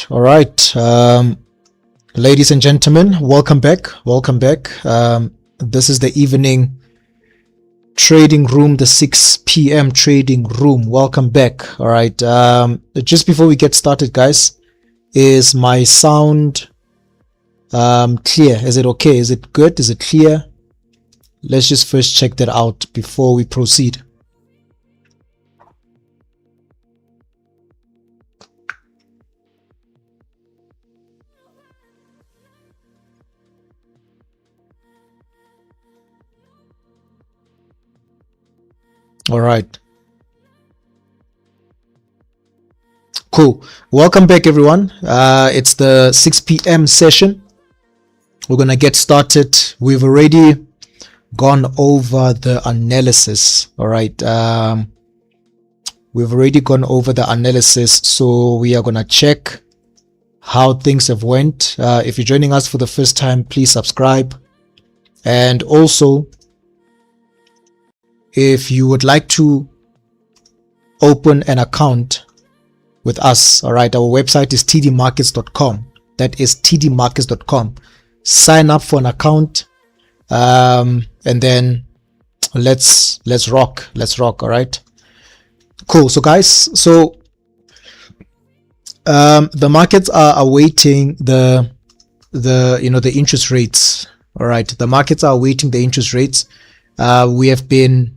All right. Ladies and gentlemen, welcome back. Welcome back. This is the evening trading room, the 6 p.m. trading room. Welcome back. All right. Just before we get started, guys, is my sound clear? Is it okay? Is it good? Is it clear? Let's just first check that out before we proceed. All right. Cool. Welcome back, everyone. It's the 6 p.m. session. We're going to get started. We've already gone over the analysis. All right. We've already gone over the analysis. So we are going to check how things have went. If you're joining us for the first time, please subscribe. And also, if you would like to open an account with us, all right, our website is tdmarkets.com. That is tdmarkets.com. Sign up for an account, and then let's rock. All right, cool. So guys, so the markets are awaiting the interest rates. All right, the markets are awaiting the interest rates. We have been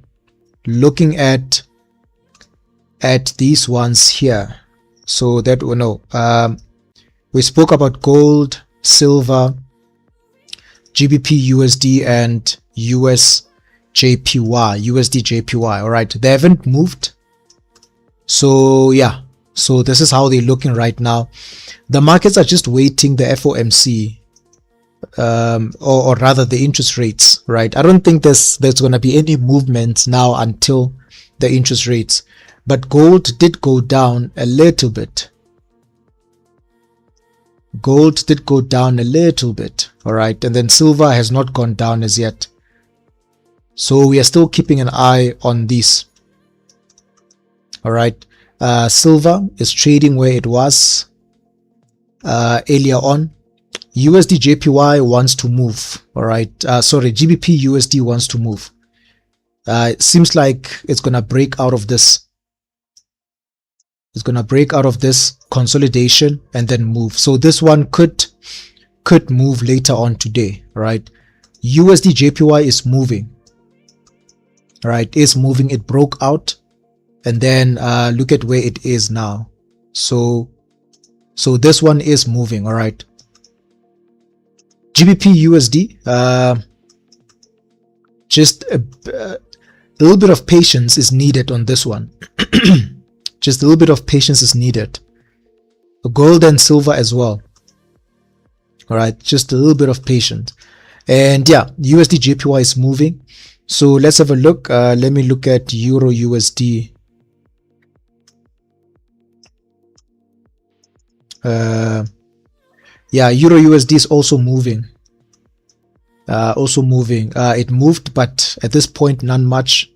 looking at these ones here, so that we know. We spoke about gold, silver, GBP USD, and USD JPY. All right, they haven't moved. So yeah, so this is how they're looking right now. The markets are just waiting the FOMC, or rather the interest rates, right? I don't think there's going to be any movement now until the interest rates. But gold did go down a little bit. Gold did go down a little bit, all right? And then silver has not gone down as yet. So we are still keeping an eye on these. All right. Silver is trading where it was earlier on. USD JPY wants to move. All right. Sorry, GBP USD wants to move. It seems like it's going to break out of this. It's going to break out of this consolidation and then move. So this one could move later on today. All right. USD JPY is moving. All right. It's moving. It broke out. And then look at where it is now. So this one is moving. All right. GBP USD, just a little bit of patience is needed on this one. Just a little bit of patience is needed. Gold and silver as well. All right, just a little bit of patience. And yeah, USD JPY is moving. So let's have a look. Let me look at Euro USD. Yeah, Euro USD is also moving. It moved, but at this point, not much.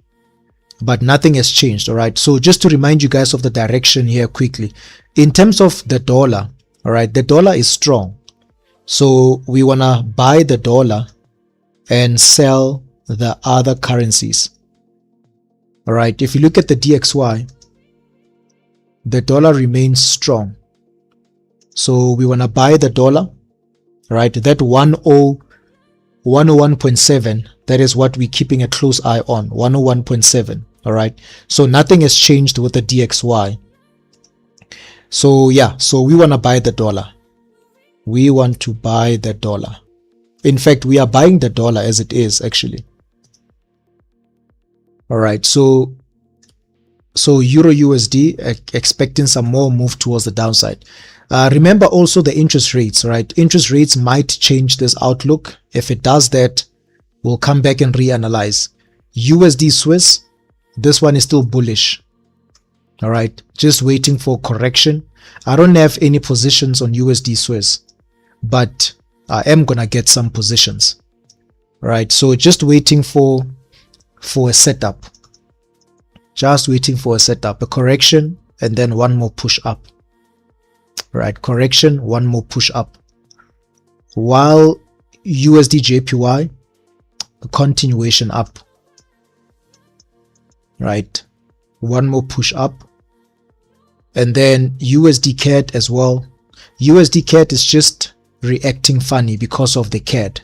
But nothing has changed. All right. So just to remind you guys of the direction here quickly. In terms of the dollar, all right, the dollar is strong. So we want to buy the dollar and sell the other currencies. All right. If you look at the DXY, the dollar remains strong. So we want to buy the dollar, right? That 101.7, that is what we're keeping a close eye on, 101.7, all right? So nothing has changed with the DXY. So yeah, so we want to buy the dollar. We want to buy the dollar. In fact, we are buying the dollar as it is actually. All right, so Euro USD expecting some more move towards the downside. Remember also the interest rates, right? Interest rates might change this outlook. If it does that, we'll come back and reanalyze. USD Swiss, this one is still bullish. All right, just waiting for correction. I don't have any positions on USD Swiss, but I am gonna get some positions. All right, so just waiting for a setup. Just waiting for a setup, a correction, and then one more push up. right? Correction, one more push up. While USD JPY, a continuation up, right? One more push up. And then USD CAD as well. USD CAD is just reacting funny because of the CAD,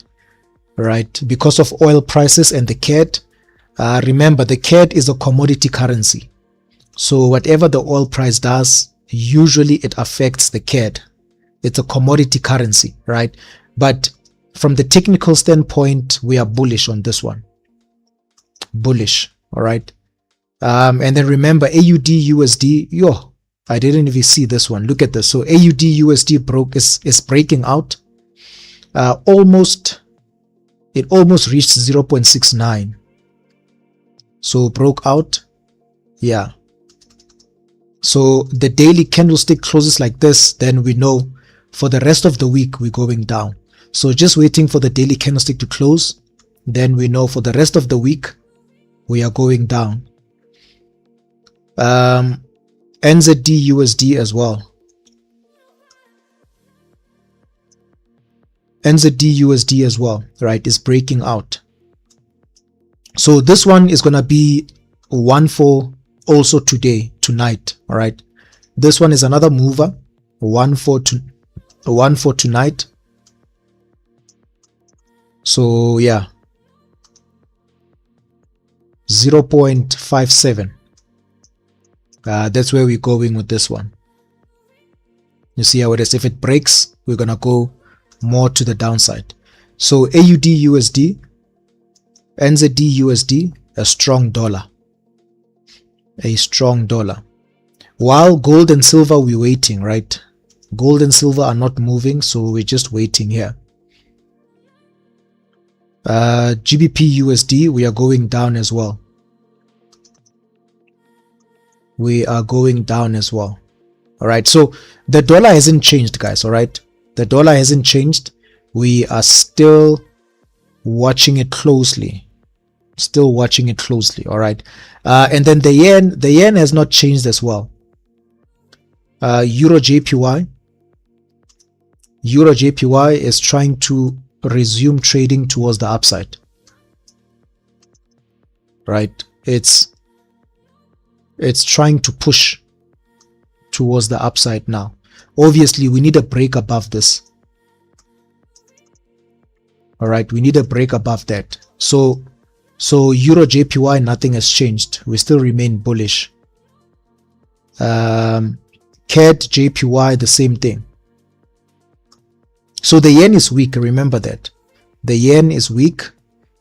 right? Because of oil prices and the CAD. Remember, the CAD is a commodity currency. So whatever the oil price does, usually it affects the CAD. It's a commodity currency, right? But from the technical standpoint, we are bullish on this one. Bullish, all right? And then remember, AUD USD, yo, I didn't even see this one. Look at this. So AUD USD is breaking out. It almost reached 0.69. So broke out. Yeah. So the daily candlestick closes like this, then we know for the rest of the week we're going down. So just waiting for the daily candlestick to close, then we know for the rest of the week we are going down. NZD USD as well. NZD USD as well, right, is breaking out. So this one is gonna be 1-4 also tonight, all right. This one is another mover, 1-4 tonight. So yeah, 0.57. That's where we're going with this one. You see how it is. If it breaks, we're gonna go more to the downside. So AUD USD, NZD USD, a strong dollar. A strong dollar. While gold and silver, we're waiting, right? Gold and silver are not moving, so we're just waiting here. GBP USD, we are going down as well. We are going down as well. All right, so the dollar hasn't changed, guys. All right, the dollar hasn't changed. We are still watching it closely. Still watching it closely. All right, and then the yen has not changed as well. Euro JPY is trying to resume trading towards the upside, right? It's trying to push towards the upside now. Obviously we need a break above this. All right, we need a break above that. So Euro JPY, nothing has changed. We still remain bullish. CAD JPY, the same thing. So the yen is weak, remember that. The yen is weak,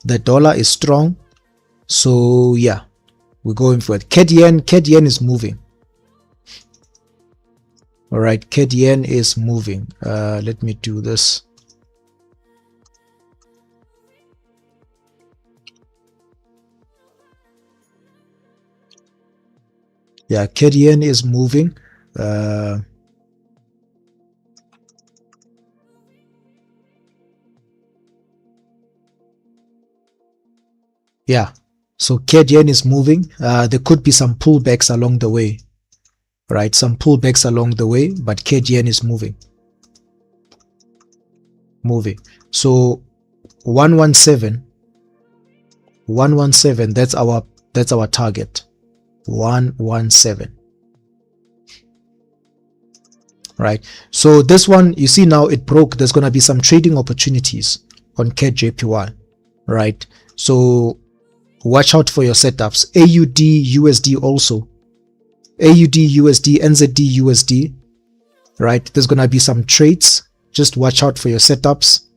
the dollar is strong. So yeah, we're going for it. CAD yen is moving. All right, CAD yen is moving. Let me do this. Yeah, CAD yen is moving. Yeah, so CAD yen is moving. There could be some pullbacks along the way, right? Some pullbacks along the way, but CAD yen is moving. So 117, that's our target. 117. Right. So this one, you see now it broke. There's going to be some trading opportunities on CAD JPY, right? So watch out for your setups. AUD USD also. AUD USD, NZD USD, right? There's going to be some trades. Just watch out for your setups.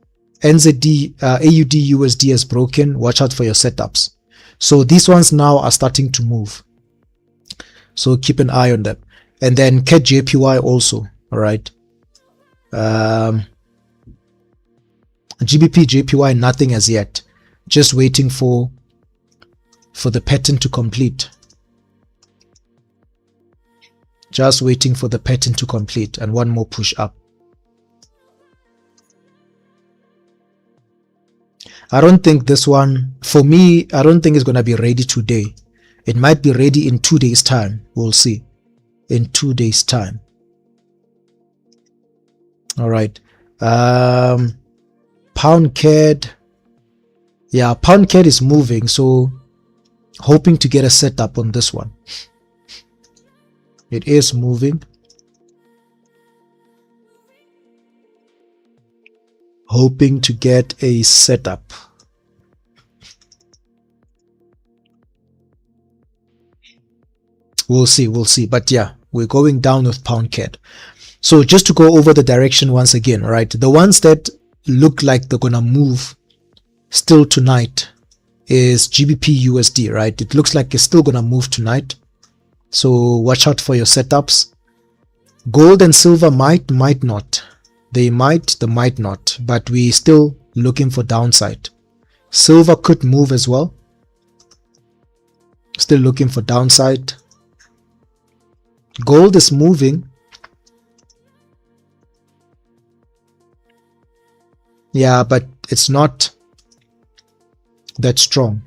NZD, AUD USD has broken. Watch out for your setups. So these ones now are starting to move. So keep an eye on them. And then CAD JPY also. All right. GBP JPY, nothing as yet. Just waiting for the pattern to complete. Just waiting for the pattern to complete and one more push up. I don't think this one, for me, I don't think it's going to be ready today. It might be ready in 2 days time. We'll see. In 2 days time. All right. Pound CAD. Yeah, pound CAD is moving, so hoping to get a setup on this one. It is moving. Hoping to get a setup. We'll see. But yeah, we're going down with pound CAD. So just to go over the direction once again, right? The ones that look like they're gonna move still tonight is GBP USD, right? It looks like it's still gonna move tonight. So watch out for your setups. Gold and silver might not. They might not, but we still looking for downside. Silver could move as well. Still looking for downside. Gold is moving. Yeah, but it's not that strong.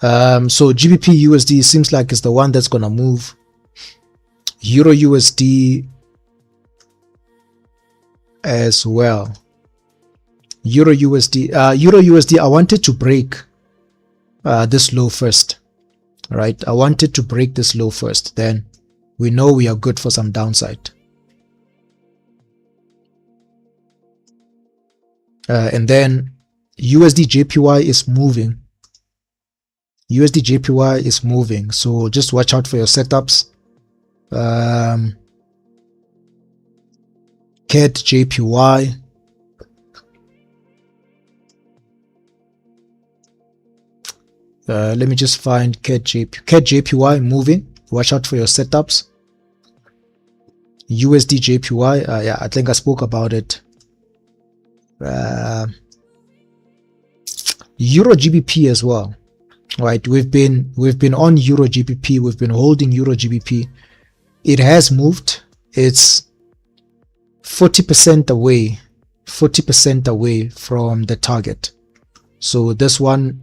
So GBP USD seems like it's the one that's gonna move. Euro USD as well. Euro USD, I wanted to break this low first. Right, I wanted to break this low first, then we know we are good for some downside. And then USD JPY is moving. USD JPY is moving, so just watch out for your setups. CAD JPY. Let me just find CAD JPY moving. Watch out for your setups. USD JPY. Yeah, I think I spoke about it. Euro GBP as well. Right, we've been on Euro GBP. We've been holding Euro GBP. It has moved. It's 40% away. 40% away from the target. So this one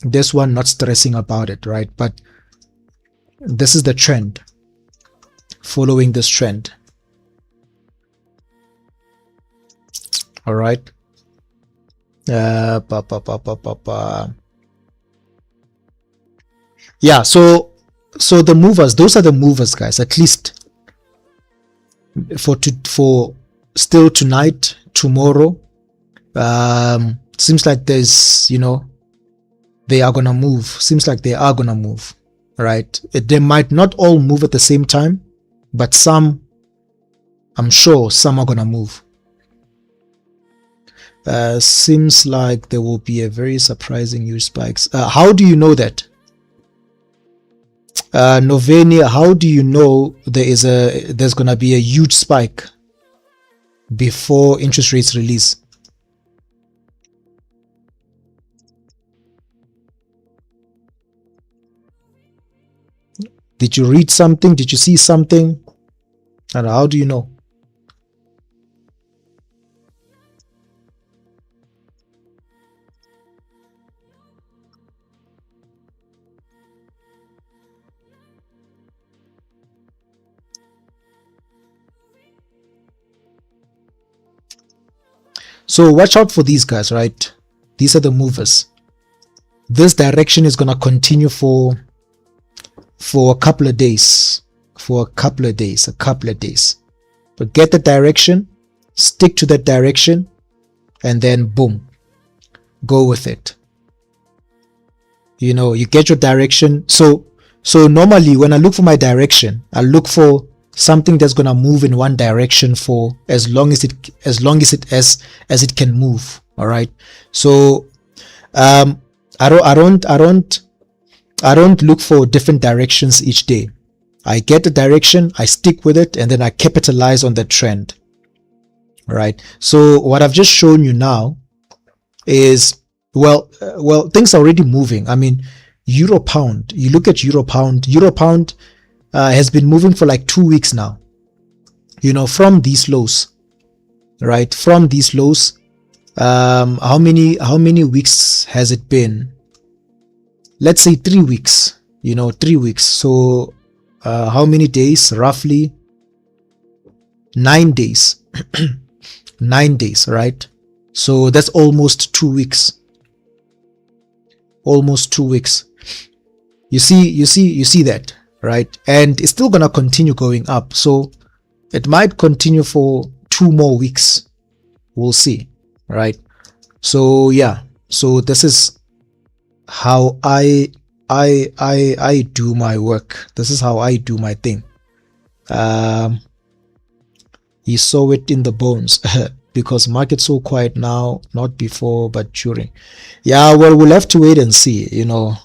not stressing about it, right? But this is the trend. Following this trend. All right. Yeah, so the movers, those are the movers, guys. At least for still tonight, tomorrow. Seems like there's, they are gonna move. Seems like they are gonna move, right? They might not all move at the same time, but some, I'm sure some are gonna move. Seems like there will be a very surprising huge spikes. How do you know that? Novenia, how do you know there's gonna be a huge spike before interest rates release? Did you read something? Did you see something? And how do you know? So watch out for these guys, right? These are the movers. This direction is gonna continue for a couple of days. But get the direction, stick to that direction, and then boom, go with it. You get your direction. So normally when I look for my direction, I look for something that's gonna move in one direction for as long as it can move. All right. So I don't look for different directions each day. I get the direction, I stick with it, and then I capitalize on the trend. All right. So what I've just shown you now is well, things are already moving. I mean, Euro pound. You look at Euro pound. Euro pound has been moving for like 2 weeks now. From these lows, right? From these lows, how many weeks has it been? Let's say 3 weeks. 3 weeks. So how many days roughly? 9 days. 9 days, right? So that's almost 2 weeks. Almost 2 weeks. You see that, right? And it's still gonna continue going up. So it might continue for 2 more weeks. We'll see, right? So yeah, so this is how I do my work. This is how I do my thing. He saw it in the bones because market's so quiet now, not before but during. Yeah, well, we'll have to wait and see, you know.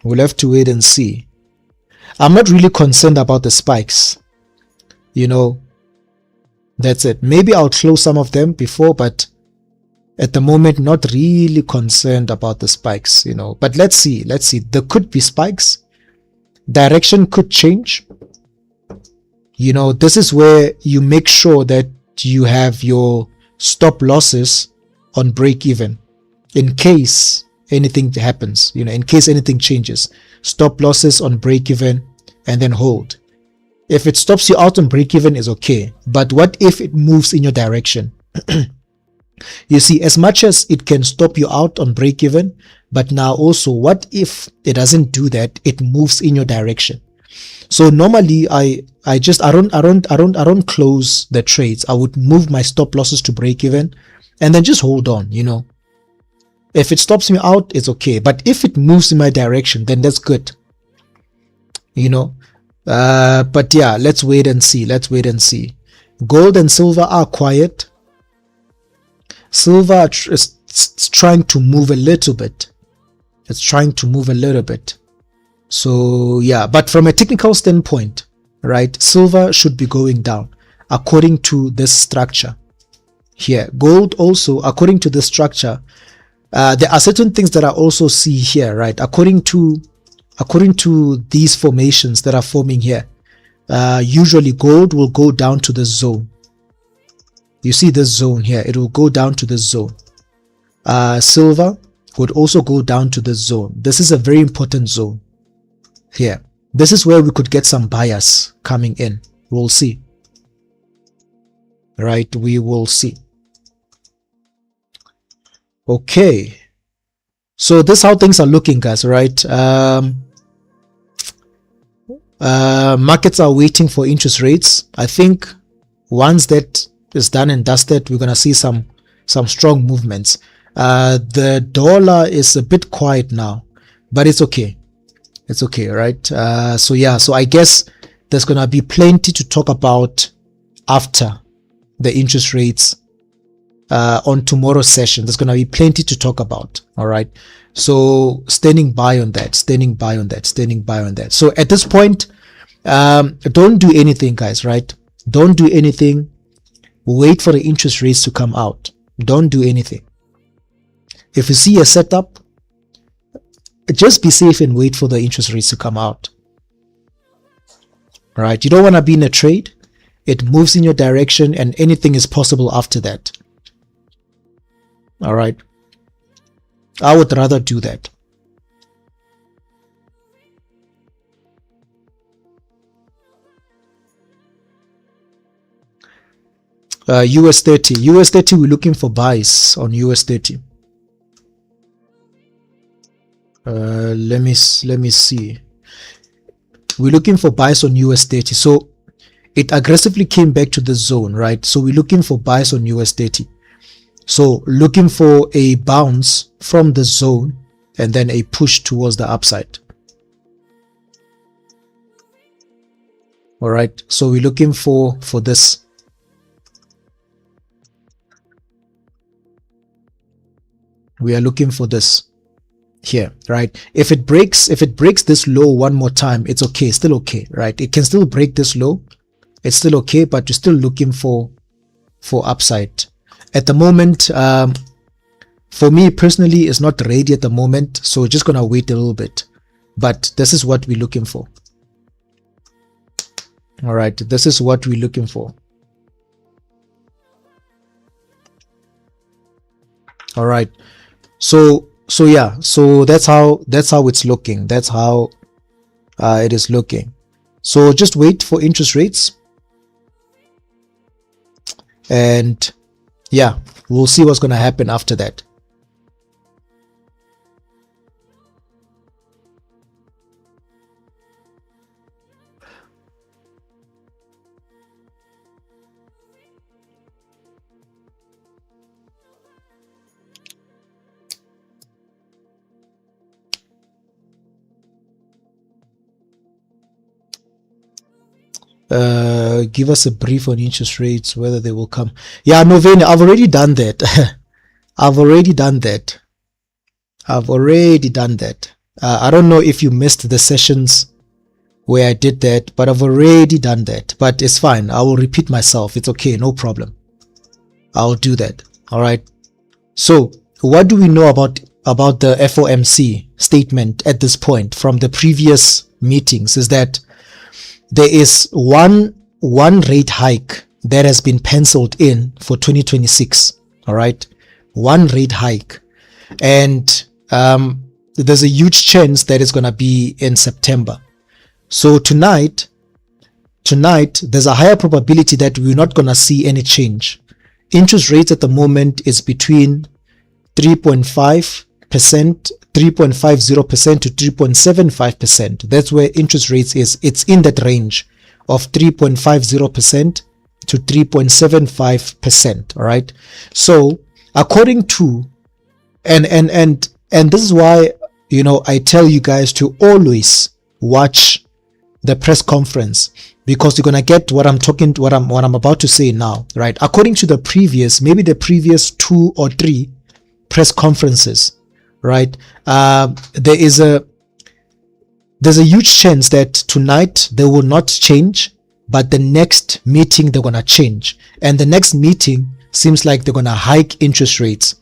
We'll have to wait and see. I'm not really concerned about the spikes, you know. That's it. Maybe I'll close some of them before, but at the moment not really concerned about the spikes, you know. But let's see. There could be spikes. Direction could change. You know, this is where you make sure that you have your stop losses on break even in case anything happens, you know, in case anything changes. Stop losses on break even and then hold. If it stops you out on break even is okay, but what if it moves in your direction? You see, as much as it can stop you out on break even, but now also what if it doesn't do that, it moves in your direction? So normally I don't close the trades. I would move my stop losses to break even and then just hold on, you know. If it stops me out, it's okay. But if it moves in my direction, then that's good, you know. But yeah, let's wait and see. Gold and silver are quiet. Silver is trying to move a little bit. It's trying to move a little bit. So yeah, but from a technical standpoint, right, silver should be going down according to this structure here. Gold also, according to this structure, there are certain things that I also see here, right? According to these formations that are forming here, usually gold will go down to the zone. You see this zone here, it will go down to this zone. Silver would also go down to this zone. This is a very important zone here. This is where we could get some bias coming in. We'll see. Right, we will see. Okay. So this is how things are looking, guys, right? Markets are waiting for interest rates. I think once that is done and dusted, we're gonna see some strong movements. The dollar is a bit quiet now, but it's okay. It's okay, right? So yeah, so I guess there's gonna be plenty to talk about after the interest rates on tomorrow's session. There's gonna be plenty to talk about. All right. So standing by on that. So at this point, don't do anything, guys, right? Don't do anything. Wait for the interest rates to come out. Don't do anything. If you see a setup, just be safe and wait for the interest rates to come out. All right. You don't want to be in a trade. It moves in your direction and anything is possible after that. All right. I would rather do that. US 30. US 30, we're looking for buys on US 30. Let me see. We're looking for buys on US 30. So it aggressively came back to the zone, right? So we're looking for buys on US 30. So looking for a bounce from the zone and then a push towards the upside. All right. So we're looking for this. We are looking for this here, right? If it breaks this low one more time, it's okay, still okay, right? It can still break this low. It's still okay, but you're still looking for upside. At the moment, for me personally, it's not ready at the moment, so just gonna wait a little bit. But this is what we're looking for. All right, this is what we're looking for. All right, so yeah, so that's how it's looking. That's how it is looking. So just wait for interest rates. and yeah, we'll see what's going to happen after that. Give us a brief on interest rates, whether they will come. Yeah, Novena, I've already done that. I've already done that. I don't know if you missed the sessions where I did that, but I've already done that. But it's fine. I will repeat myself. It's okay. No problem. I'll do that. All right. So what do we know about the FOMC statement at this point from the previous meetings is that there is one rate hike that has been penciled in for 2026. All right. One rate hike. And there's a huge chance that it's going to be in September. So tonight, there's a higher probability that we're not going to see any change. Interest rates at the moment is between 3.5%, 3.50% to 3.75%. That's where interest rates is. It's in that range of 3.50% to 3.75%. All right. So according to, and this is why, I tell you guys to always watch the press conference, because you're going to get what I'm about to say now, right? According to the previous 2 or 3 press conferences, right? There's a huge chance that tonight they will not change, but the next meeting they're going to change. And the next meeting seems like they're going to hike interest rates.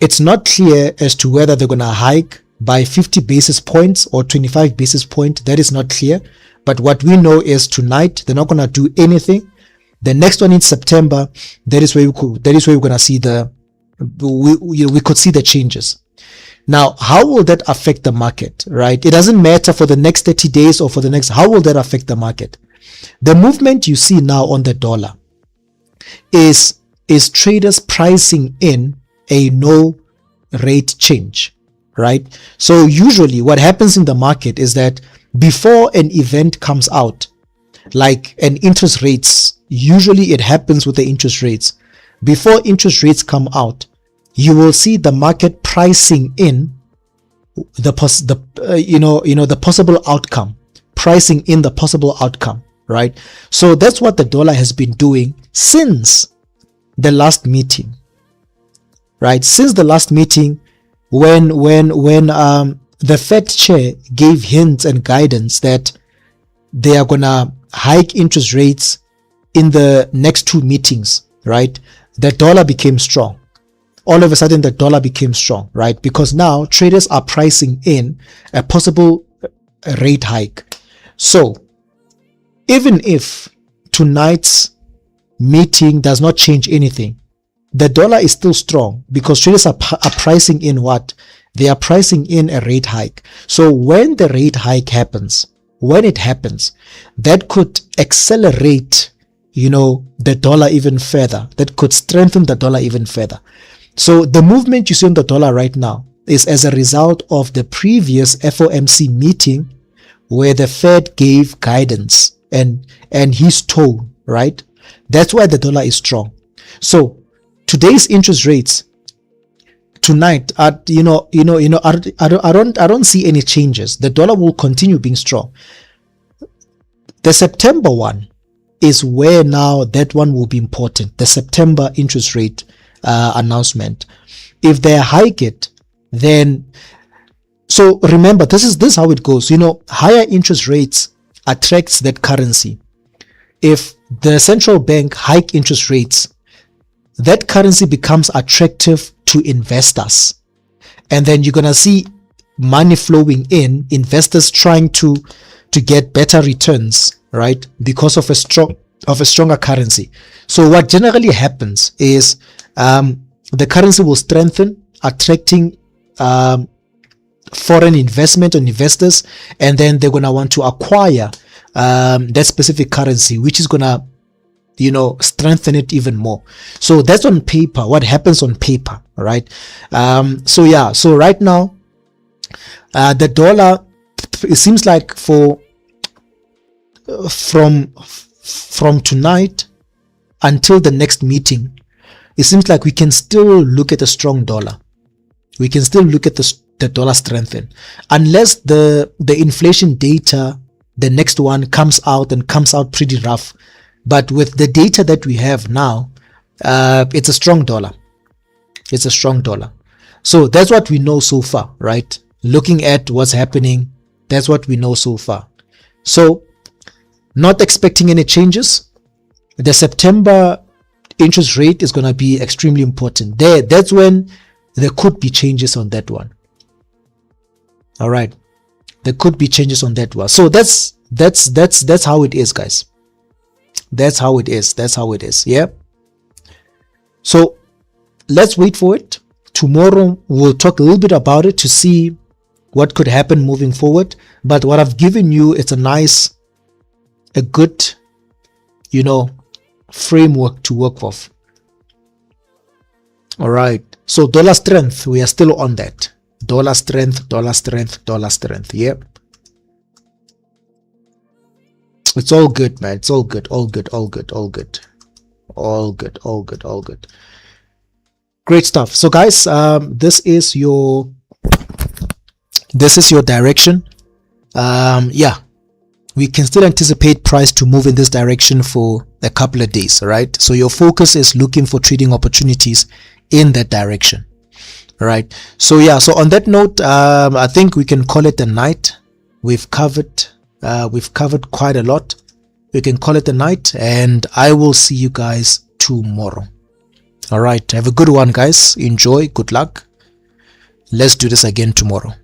It's not clear as to whether they're going to hike by 50 basis points or 25 basis points. That is not clear. But what we know is tonight they're not going to do anything. The next one in September, that is where we're going to see we could see the changes. Now, how will that affect the market, right? It doesn't matter for the next 30 days or for the next, how will that affect the market? The movement you see now on the dollar is traders pricing in a no rate change, right? So usually what happens in the market is that before an event comes out, like an interest rates, usually it happens with the interest rates. Before interest rates come out, you will see the market pricing in the possible outcome, pricing in the possible outcome, right? So that's what the dollar has been doing since the last meeting, right? Since the last meeting, when the Fed chair gave hints and guidance that they are gonna hike interest rates in the next 2 meetings, right? The dollar became strong. All of a sudden, the dollar became strong, right? Because now traders are pricing in a possible rate hike. So even if tonight's meeting does not change anything, the dollar is still strong because traders are pricing in what? They are pricing in a rate hike. So when the rate hike happens, that could accelerate, the dollar even further. That could strengthen the dollar even further. So the movement you see on the dollar right now is as a result of the previous FOMC meeting where the Fed gave guidance and his tone, right? That's why the dollar is strong. So today's interest rates tonight, I don't see any changes. The dollar will continue being strong. The September one is where now that one will be important. The September interest rate announcement. If they hike it, then, so remember, this is how it goes. Higher interest rates attracts that currency. If the central bank hike interest rates, that currency becomes attractive to investors. And then you're going to see money flowing in, investors trying to get better returns, right? Because of a stronger currency. So what generally happens is the currency will strengthen, attracting foreign investment and investors, and then they're going to want to acquire that specific currency, which is going to strengthen it even more. So that's on paper, what happens on paper. All right. So yeah, so right now, the dollar, it seems like from tonight until the next meeting, it seems like we can still look at a strong dollar. We can still look at the dollar strengthen, unless the inflation data, the next one, comes out pretty rough. But with the data that we have now, it's a strong dollar. It's a strong dollar. So that's what we know so far, right? Looking at what's happening, that's what we know so far. So not expecting any changes. The September interest rate is going to be extremely important. That's when there could be changes on that one. All right, there could be changes on that one. So that's how it is, guys. That's how it is. Yeah. So let's wait for it. Tomorrow we'll talk a little bit about it to see what could happen moving forward. But what I've given you, it's a good, framework to work off. All right. So dollar strength, we are still on that. Dollar strength. Yeah. It's all good, man. It's all good. Great stuff. So guys, this is your direction. Yeah, we can still anticipate price to move in this direction for a couple of days. All right. So your focus is looking for trading opportunities in that direction. All right. So yeah. So on that note, I think we can call it a night. We've covered quite a lot. We can call it a night, and I will see you guys tomorrow. All right. Have a good one, guys. Enjoy. Good luck. Let's do this again tomorrow.